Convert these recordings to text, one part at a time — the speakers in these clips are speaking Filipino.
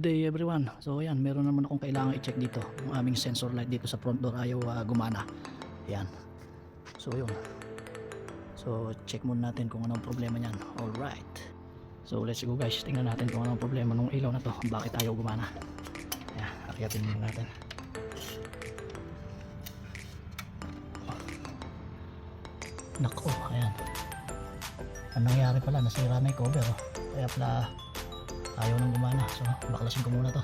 day everyone. So ayan, meron naman akong kailangan i-check dito. Yung aming sensor light dito sa front door ayaw gumana. Ayan. So yun. So check muna natin kung anong problema niyan. Alright. So let's go guys. Tingnan natin kung anong problema nung ilaw na to. Bakit ayaw gumana. Ayan, akyatin muna natin. Nako, ayan. Ang nangyari pala, nasira na yung cover. Oh. Kaya pala ayaw nang gumana. So baklasin ko muna to.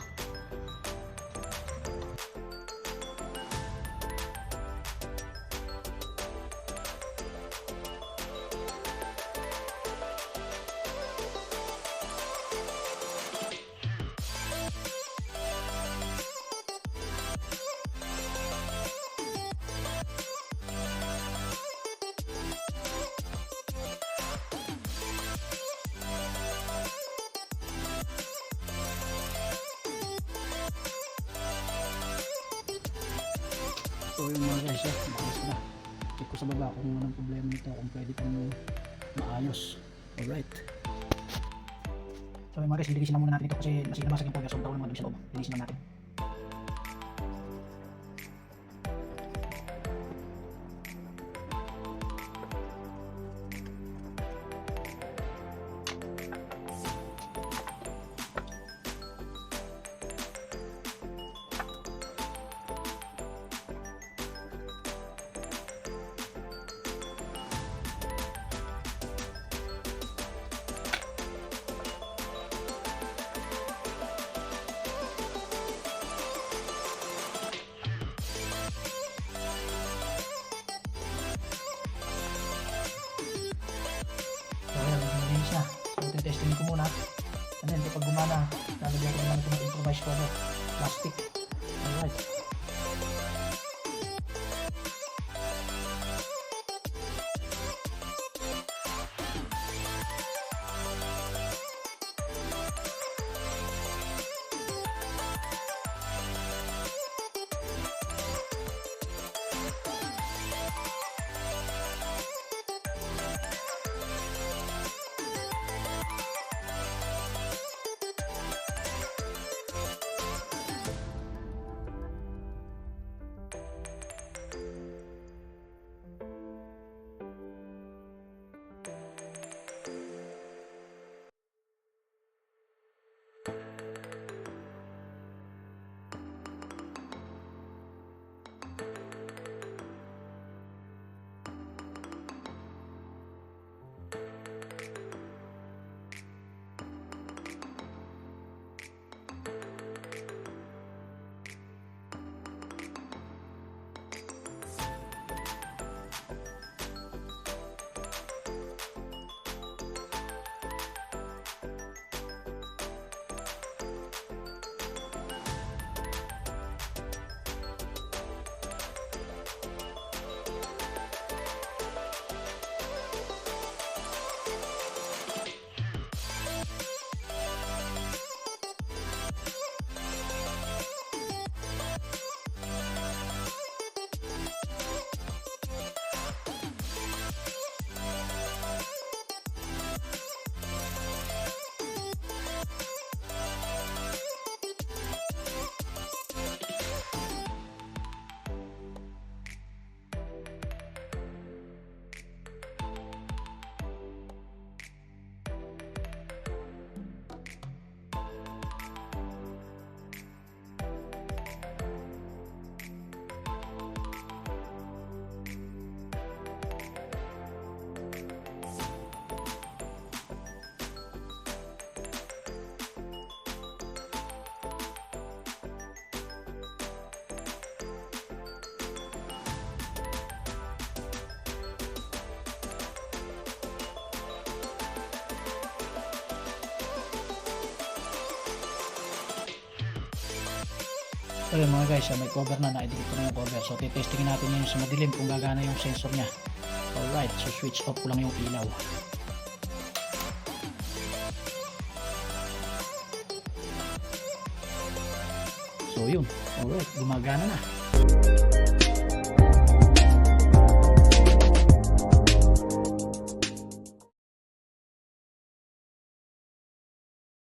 So yung mga guys, bakas na. Check ko sa baba kung anong problema nito, kung pwede pang maayos. Alright. So yung mga guys, lilisin na muna natin ito kasi nasinabasag yung cover. So tawag naman sa loob. Lilisin na natin. Na. So testing ko muna and then kapag gumana lalagyan ko naman ito ng improvised cover plastic. Alright. So yun mga guys, may cover na, na-edit ko na yung cover. So titestingin natin yun sa madilim kung gagana yung sensor nya. Alright, so switch off ko lang yung ilaw. So yun, alright, gumagana na.